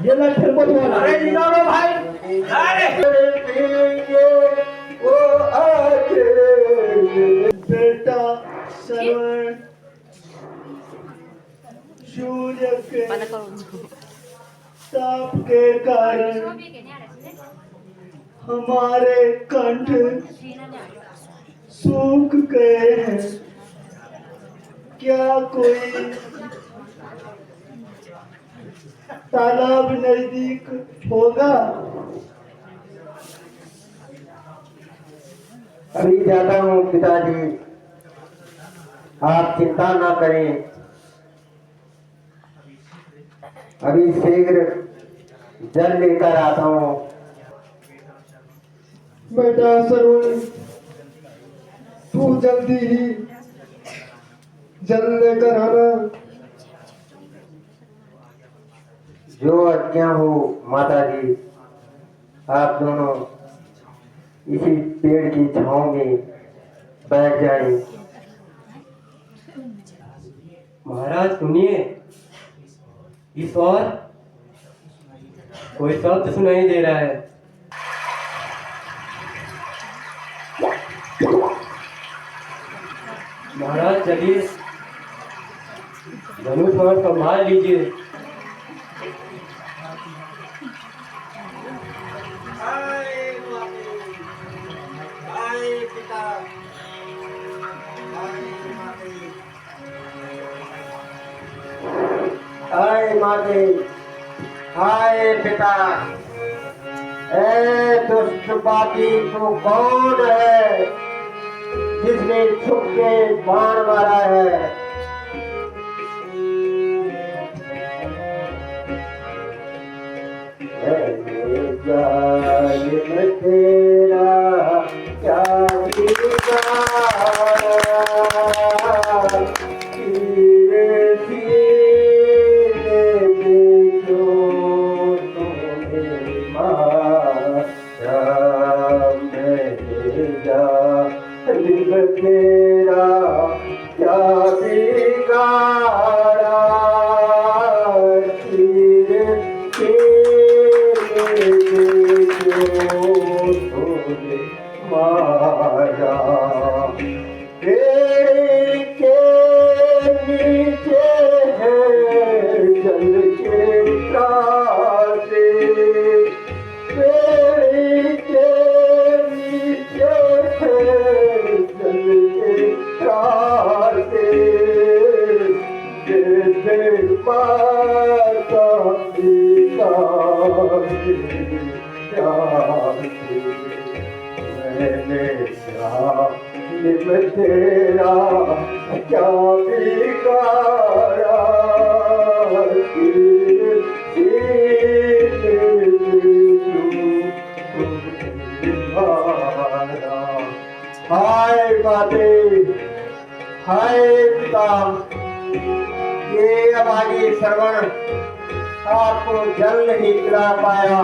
ये ला फिर मत बोला। अरे निकालो भाई। अरे वो आके बेटा श्रवण सूर्य के ताप के कारण हमारे कंठ सूख गए हैं। क्या कोई तालाब नजदीक होगा? अभी जाता हूँ पिताजी, आप चिंता ना करें, अभी शीघ्र जल लेकर आता हूँ। बेटा सरोज, तू जल्दी ही जल लेकर आना। जो आज्ञा हो माता जी, आप दोनों इसी पेड़ की छांव में बैठ जाए। महाराज सुनिए, इस ओर कोई शब्द सुनाई दे रहा है। महाराज चलिए, धनुष बाण संभाल लीजिए। हाय माते, हाय पिता, ए दुष्ट पापी तू कौन है जिसने छुप के बाण मारा है? जालिम तेरा क्या बिगाड़ा, धीरे धीरे जो तूने मारा, मेरे जालिम तेरा क्या बिगाड़ा, धीरे मारा। पेड़ के नीचे है जल के प्यासे, पेड़ के नीचे है जल के प्यासे, जैसे माता पिता मैंने जालिम तेरा क्या बिगाड़ा, हाय माते, हाय पिता, ये अभागी श्रवण आपको जल नहीं पिला पाया।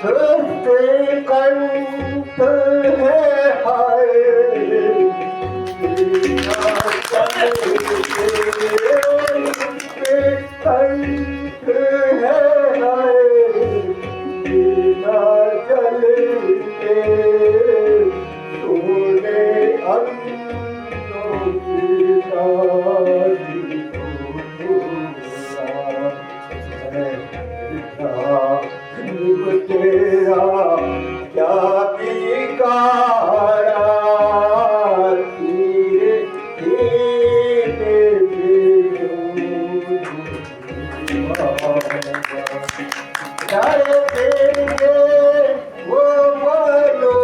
सृष्टि कंठ है हाय, कंठ है हाय, बिना जल के तूने तेरा क्या बिगाड़ा, धीरे धीरे देंगे वो मानो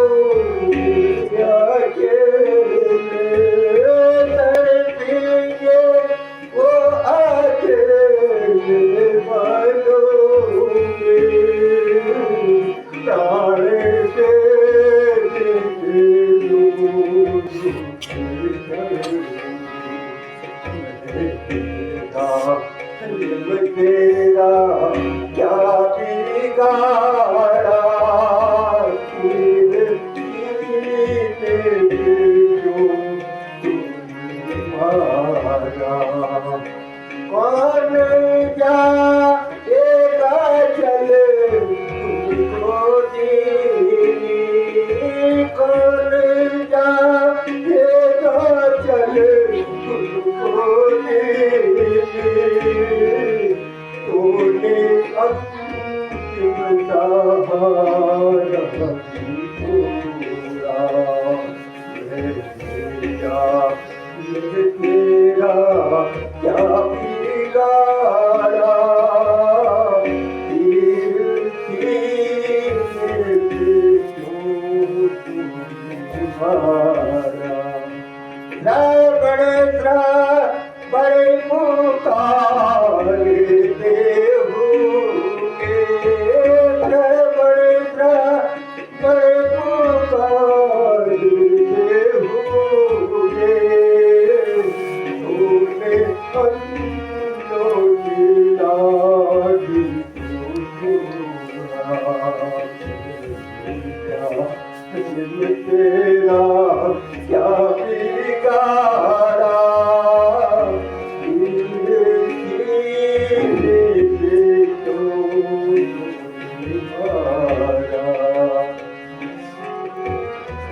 देंगे वो आगे मानो तेरा क्या बिगाड़ा, कौन जाए अंतिम सहारा पूरा मेरा ये तेरा क्या बिगाड़ा बड़े पुकारते होंगे बड़े पुकारते होंगे तूने अंधों की लाडी तेरा क्या बिगाड़ा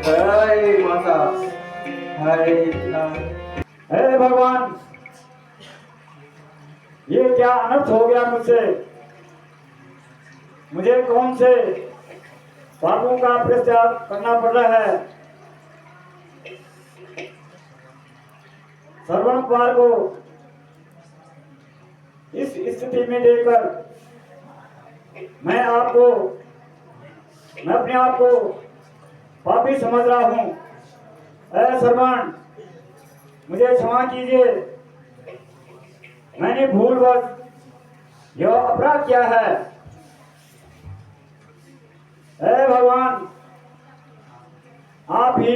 हाय माता हाय पिता। हे भगवान, ये क्या अनर्थ हो गया मुझसे। मुझे कौन से पापों का पश्चाताप करना पड़ रहा है। श्रवण कुमार को इस स्थिति में देखकर मैं अपने आप को पापी समझ रहा हूं। ऐ श्रवण, मुझे क्षमा कीजिए। मैंने भूलवश यह अपराध किया है। हे भगवान, आप ही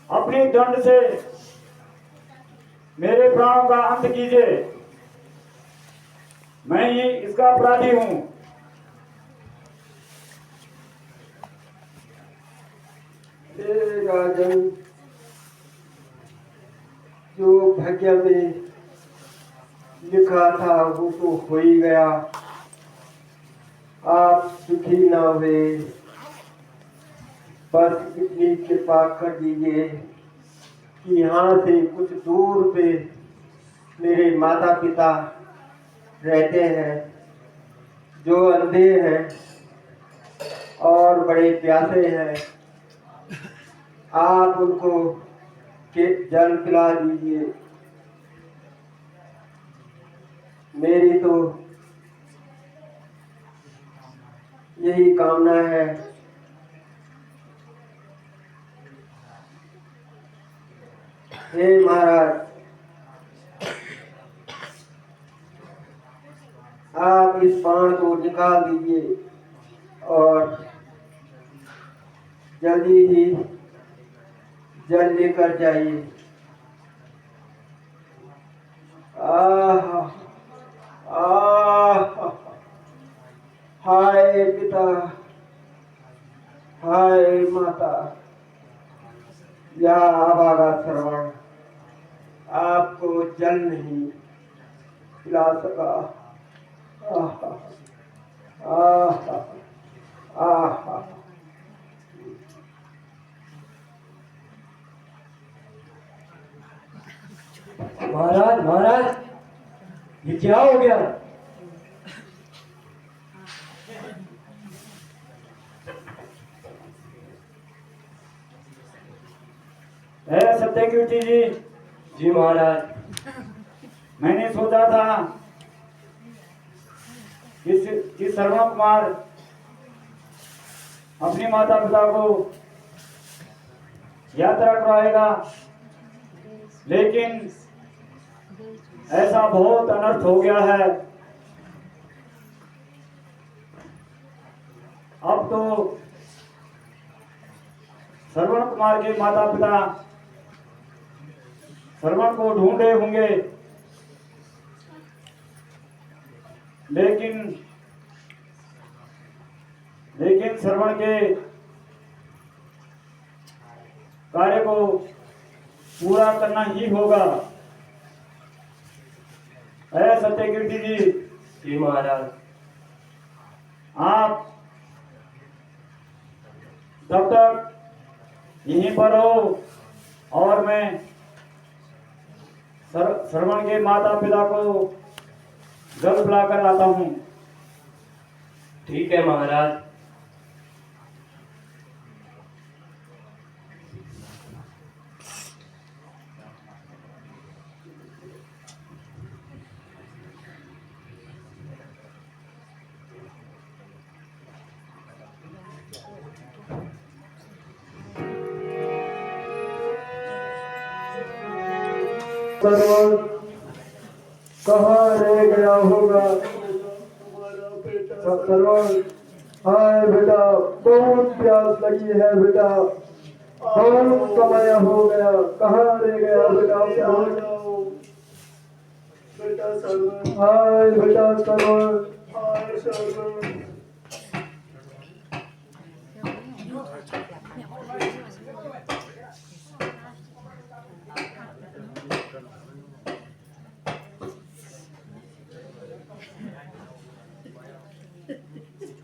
अपने दंड से मेरे प्राणों का अंत कीजिए। मैं ही इसका अपराधी हूं। हे राजन, जो भाग्य में लिखा था वो तो हो ही गया। आप सुखी ना हुए, बस इतनी कृपा कर दीजिए कि यहाँ से कुछ दूर पे मेरे माता पिता रहते हैं, जो अंधे हैं और बड़े प्यासे हैं। आप उनको के जल पिला दीजिए। मेरी तो यही कामना है। हे महाराज, आप इस बाण को निकाल दीजिए और जल्दी ही जल लेकर जाइए। आह आह हाय पिता, हाय माता, या अभागा श्रवण आपको जल नहीं पिला सका। आह आह आह महाराज महाराज, ये क्या हो गया। सत्यकीर्ति जी। जी महाराज, मैंने सोचा था कि श्रवण कुमार अपने माता पिता को यात्रा कराएगा, लेकिन ऐसा बहुत अनर्थ हो गया है। अब तो श्रवण कुमार के माता पिता श्रवण को ढूंढे होंगे, लेकिन श्रवण के कार्य को पूरा करना ही होगा। है सत्यकीर्ति जी। जी महाराज। आप तब तक यहीं पर हो और मैं श्रवण के माता पिता को जल पिलाकर आता हूँ। ठीक है महाराज। सरवन कहाँ रह गया होगा सरवन? हाय बेटा, बहुत प्यास लगी है बेटा, बहुत समय हो गया, कहाँ रह गया बेटा सरवन? बेटा सरवन, हाय बेटा सरवन, हाय सरवन।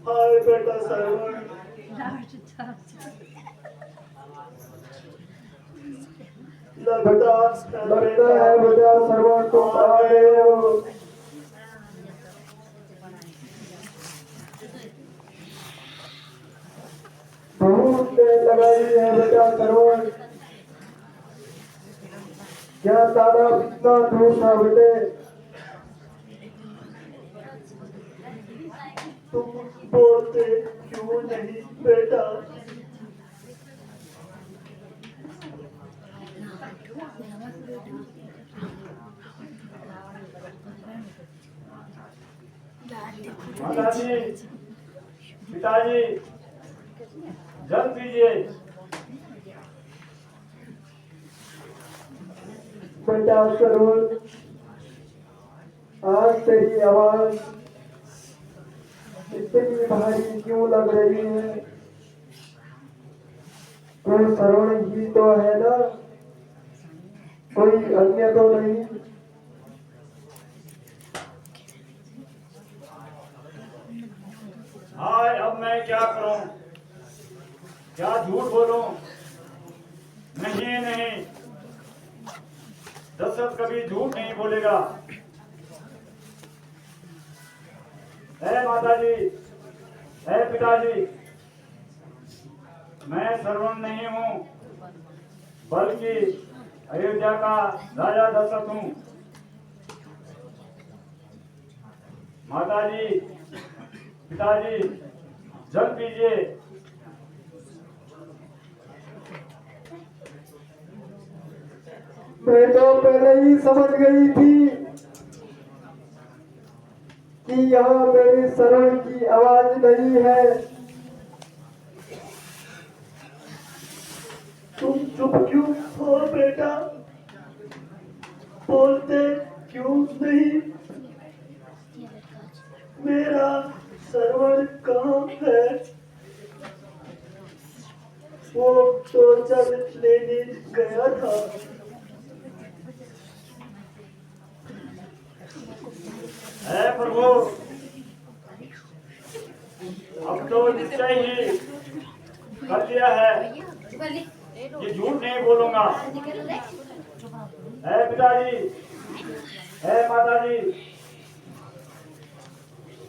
हाय बेटा सरवन, लगता है बेटा सरवन तुम आ गए हो। बहुत देर लगाई है बेटा सरवन, क्या तालाब इतना दूर था बेटे? तुम बोलते क्यों नहीं बेटा? माताजी, पिताजी, जल पीजिए। बेटा सरवन, आज तेरी आवाज इतनी भारी क्यों लग रही है? कोई सरवण ही तो है ना, कोई अन्य तो नहीं? हाय, अब मैं क्या करूं? क्या झूठ बोलूं? नहीं नहीं, दशरथ कभी झूठ नहीं बोलेगा। है माताजी, है पिताजी, मैं सरवण नहीं हूं, बल्कि अयोध्या का राजा दशरथ हूं। माताजी, पिताजी, जल पीजिए। मैं तो पहले ही समझ गई थी कि यहाँ मेरी सरवण की आवाज नहीं है। तुम चुप क्यों हो बेटा? बोलते क्यों नहीं? मेरा सरवण कहाँ है? वो तो जल लेने गया था। है प्रभु, अब तो निश्चय ही कर लिया है, ये झूठ नहीं बोलूंगा। है पिताजी, है माताजी,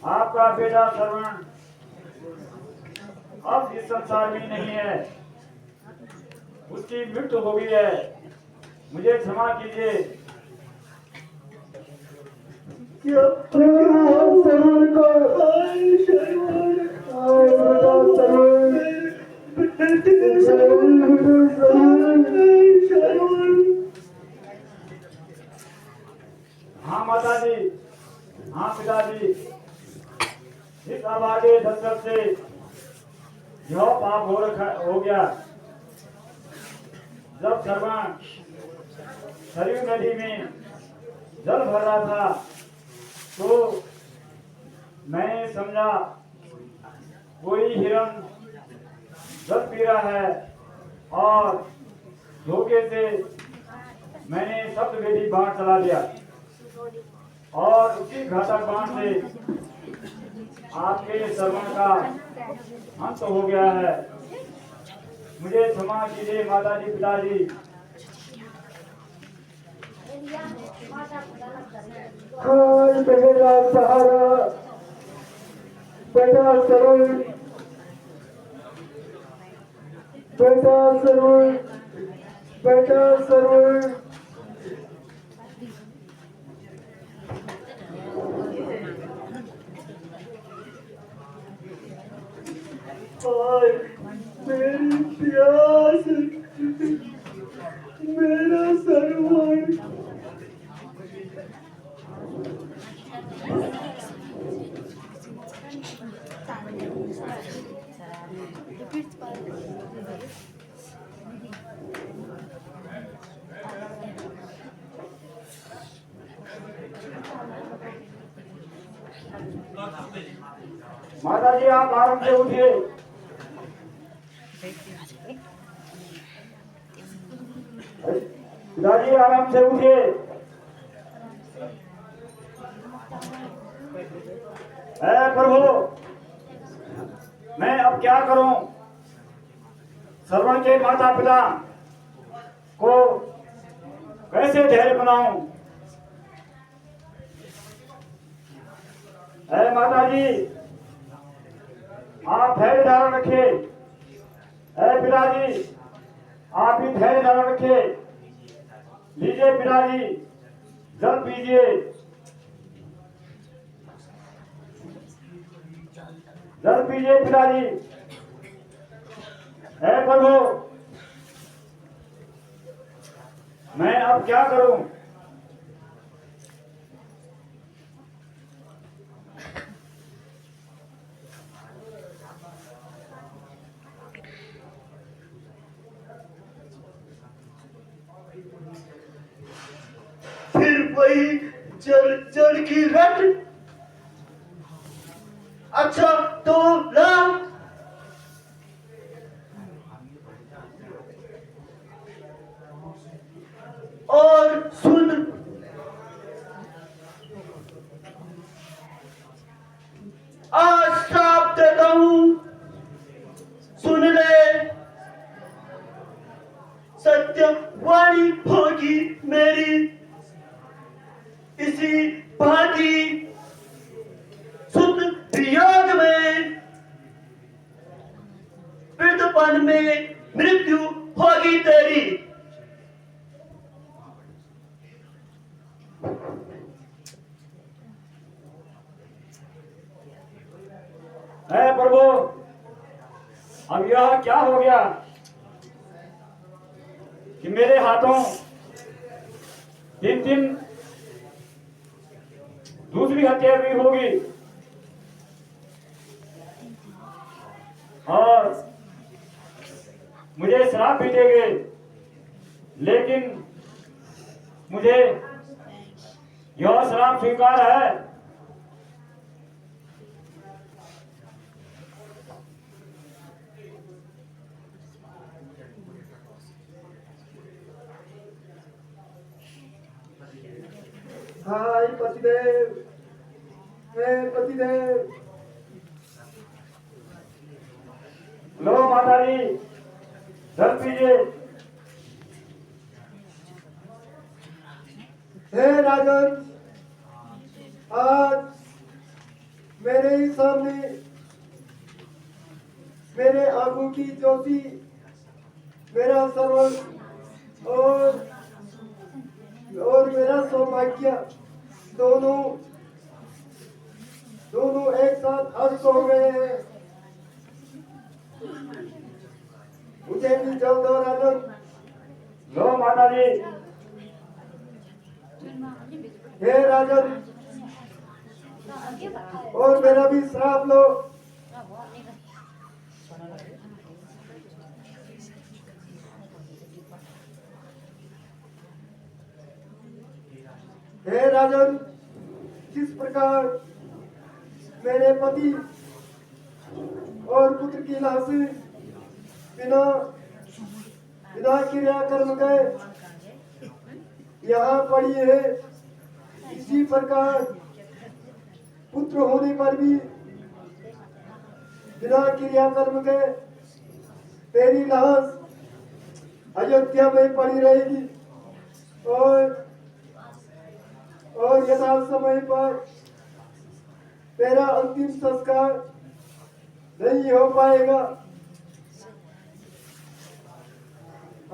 आपका बेटा सरवण अब इस संसार में नहीं है, उसकी मृत्यु हो गई है। मुझे क्षमा कीजिए। क्या सरवण को? हाय सरवण, हाय बेटा सरवण, हाँ माताजी, हाँ पिताजी, इस अभागे दशरथ से यह पाप हो गया। जब सरवण सरयू नदी में जल भर रहा था तो मैंने समझा कोई हिरण जल पी रहा है और धोखे से मैंने सप्त वेदी बाण चला दिया और उसी घातक बाण से आपके सरवण का अंत हो गया है। मुझे क्षमा कीजिए माताजी, पिताजी। हाय मेरा सहारा बेटा सरोज, बेटा सरोज, बेटा सरोज। हाय मेरी प्यास, मेरा सरोज। माता जी आप आराम से उठिए। पिताजी आराम से उठिए। प्रभु मैं अब क्या करूं? श्रवण के माता पिता को कैसे धैर्य बनाऊं? माता जी आप धैर्य धारण रखिए। पिताजी आप भी धैर्य धारण रखिए। लीजिए पिताजी जल पीजिए। जल पीजिए पिताजी। प्रभु मैं अब क्या करूं? फिर वही जल जल की रट। अच्छा तो ला। और सुन, आज श्राप देता हूं, सुन ले। सत्य वाणी होगी मेरी इसी भांति। शुद्ध वियोग में वृद्धपन में मृत्यु होगी तेरी। प्रभु अब यह क्या हो गया कि मेरे हाथों दिन दिन दूसरी हत्या भी होगी और मुझे श्राप भी देंगे, लेकिन मुझे यह श्राप स्वीकार है। हाय पतिदेव, हे पतिदेव। लो माता जी जल पीजिए। हे राजन, आज मेरे ही सामने मेरे आंखों की ज्योति, मेरा सर्वस्व और मेरा सौभाग्य दोनों एक साथ अस्त हो गए हैं। मुझे भी जल्द और आनंद। लो माता जी। हे राजन, और मेरा भी श्राप लो। हे राजन, जिस प्रकार मेरे पति और पुत्र की लाशें बिना क्रियाकर्म गए यहाँ पड़ी है, इसी प्रकार पुत्र होने पर भी बिना क्रियाकर्म के तेरी लाश अयोध्या में पड़ी रहेगी और और यथा समय पर तेरा अंतिम संस्कार नहीं हो पाएगा।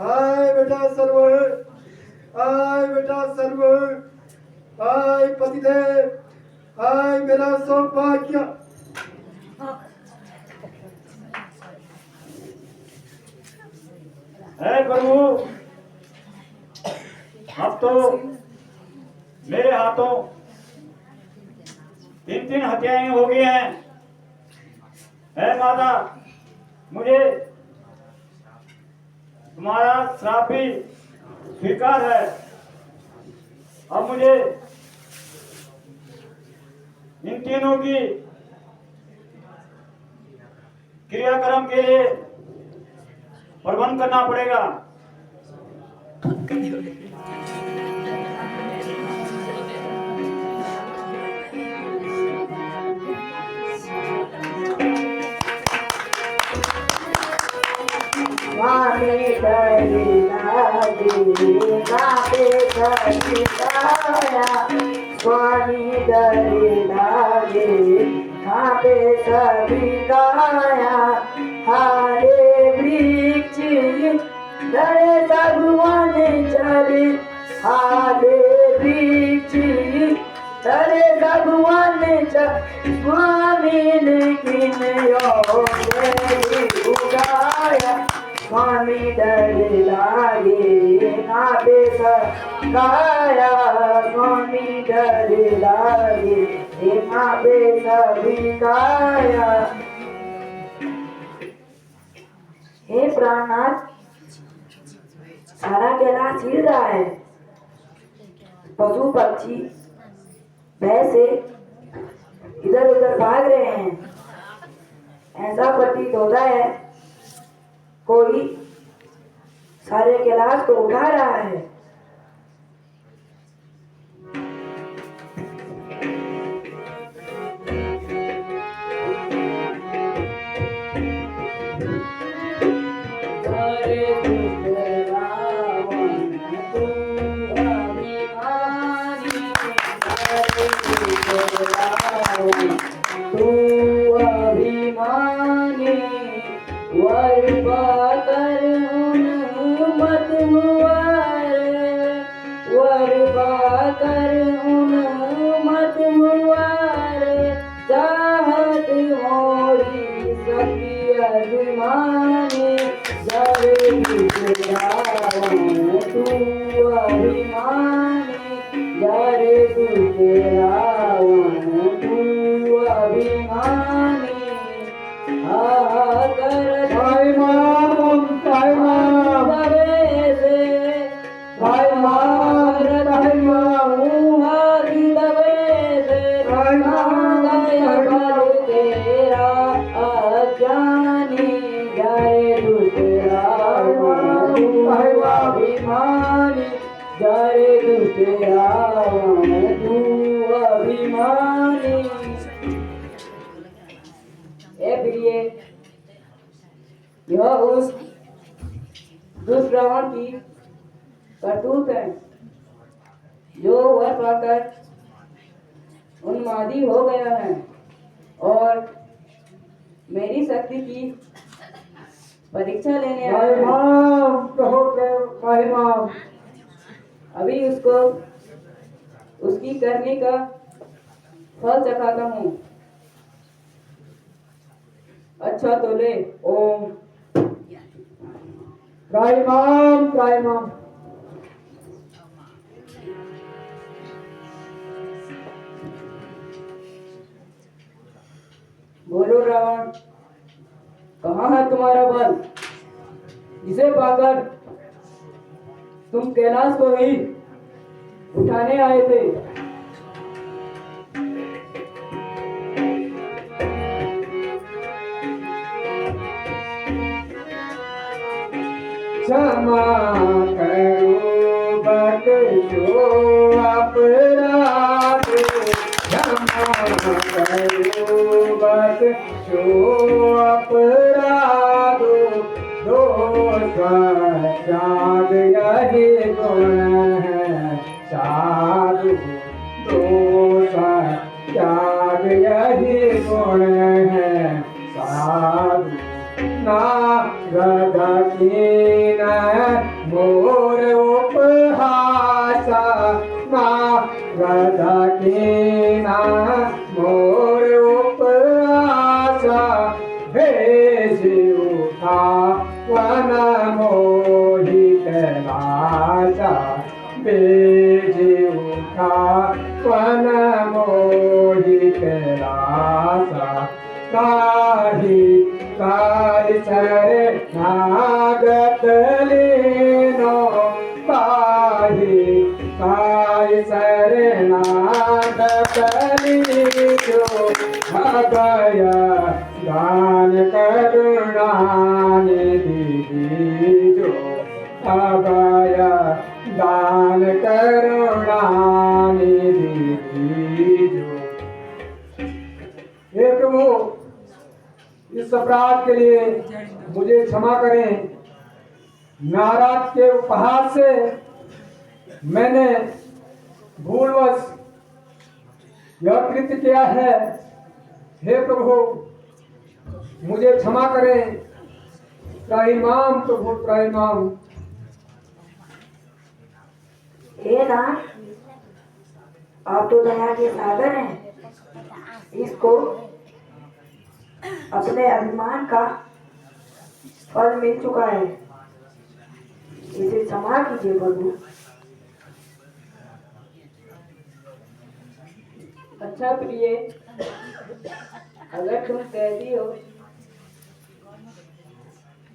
आय बेटा सर्वण, आय बेटा सर्वण, आय पतिदेव, आय मेरा सौभाग्य। है प्रभु, अब तो मेरे हाथों 3 हत्याएं हो गई हैं। है माता, मुझे तुम्हारा श्राप भी स्वीकार है। अब मुझे इन तीनों की क्रियाक्रम के लिए प्रबंध करना पड़ेगा। स्वामी डरी लागे नापे सविताया, स्वामी डरी लागे नापे सविताया। हारे वृक्ष डरे भगवान चले, हारे वृक्ष डरे भगवान चले। स्वामी ने किन उगाया, स्वामी डर लागे नापे सकाया, स्वामी डर लागे नापे सविकाया। हे प्राणनाथ, सारा कैलाश हिल रहा है। पशु पक्षी भय से इधर उधर भाग रहे हैं। ऐसा प्रतीत होता है कोई सारे कैलाश को उठा रहा है। तू अभिमानी वर पाकर मत हुआर, वर पाकर मत हुआर। चाहत मोरी सखी अभिमानी जरे तू अभिमानी जरे तू अभिमानी। भाई माम, भाई माम, भाई माम, भाई माम, तेरा अज्ञानी जरे अभिमानी जरे तेरा तू अभिमानी। ए प्रिय, यह उस दुष्ट रावण की करतूत है जो वर पाकर उन्मादी हो गया है और मेरी शक्ति की परीक्षा लेने आया भाई है। माम, कहो भाई माम। अभी उसको उसकी करने का फल चखाता हूँ। अच्छा तो ले। ओम। भाई माम, भाई माम। बोलो रावण, कहाँ है तुम्हारा बल जिसे पाकर तुम कैलाश को ही उठाने आए थे? क्षमा करो बख्शो अपराध, क्षमा करो बख्शो अपराध। दोष त्याग यही गुण है साधु, त्याग यही गुण है साधु नारद कीन मोर उपहासा नारद कीन मोर उपहासा भेज उठा वन मोहि कैलासा भेज उठा वन मोहि कैलासा काही काय शरणागत लीनो काही काय शरणागत लीनो अभय दान करुणा निधि दीजो अभय दान करुणा निधि दीजो। हे प्रभु, इस अपराध के लिए मुझे क्षमा करें। नारद के उपहास से मैंने भूलवश यह कृत्य किया है। हे प्रभु, मुझे क्षमा करें। त्राहिमाम प्रभु त्राहिमाम। हे नाथ, आप तो दया के सागर हैं। इसको अपने अभिमान का फल मिल चुका है, इसे क्षमा कीजिए प्रभु। अच्छा प्रिय, अगर तुम कहती हो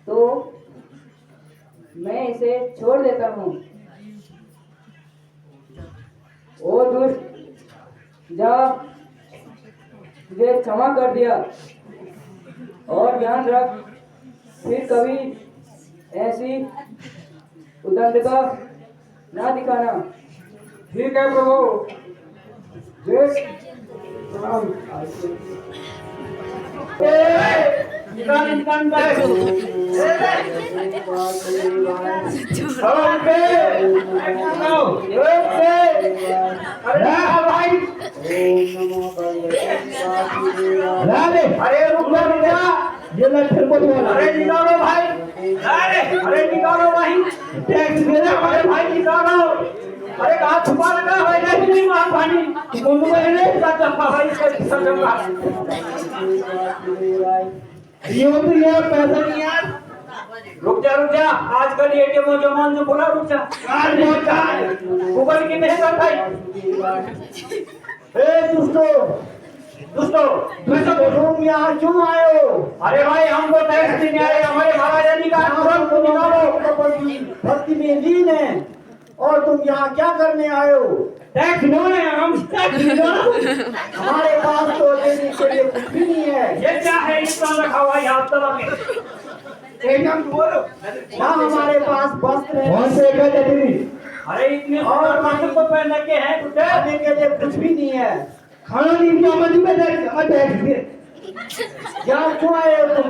तो मैं इसे छोड़ देता हूँ। ओ दुष्ट, जा, तुझे क्षमा कर दिया। और ध्यान रख, फिर कभी ऐसी उदंडता ना दिखाना। ठीक है प्रभु। जय राम। अरे रुक जा, ये लट्ठे को अरे निकालो भाई, अरे निकालो भाई, टैक्स देना हमारे भाई, निकालो। अरे कहाँ छुपा लगा है? नहीं मार पानी मुंडू में नहीं जाता भाई, इसका समझा। ये तो ये पैसा नहीं यार। रुक जा, आजकल एटीएम जमान जो बोला, रुक जा गूगल की नहीं कर भाई। ए दोस्तों तुम यहाँ क्यों आए हो? अरे भाई, हम तो टैक्स देने आए, हमारे महाराजा जी का तुरंत निकालो। भक्ति में लीन है और तुम यहाँ क्या करने आए हो? टैक्स नहीं, हम हमारे पास तो देने के लिए कुछ भी नहीं है। ये क्या है इतना रखा हुआ यहाँ तरह में? एकदम बोलो ना, हमारे पास वस्त्र है। कौन से अरे इतने और वस्त्र तो पहन के हैं, खाने के लिए कुछ भी नहीं है। खाना नहीं दिया मत यहाँ क्यों आए हो तुम?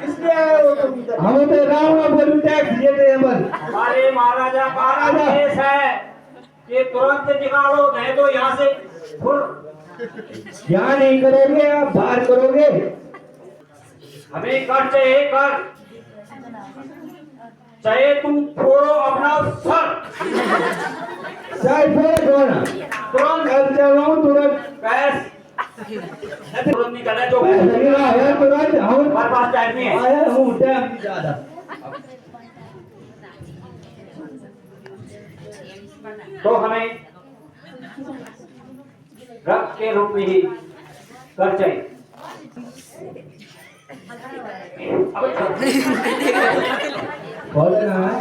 इसलिए आए हो तुम इधर? हम तो राम बोलू टैक्स देते हैं बस। हमारे महाराजा का आदेश है कि तुरंत निकालो, नहीं तो यहाँ से क्या नहीं करोगे आप? बाहर करोगे। हमें कर चाहिए, कर चाहे तुम फोड़ो अपना सर, चाहे फोड़ो तुरंत घर चलाऊं, तुरंत कैश तुरंत निकले जो तुरंत। हमारे पास टाइम नहीं है, आया हूँ टाइम ज्यादा। तो हमें रक्त के रूप में ही कर चाहिए। बोलना है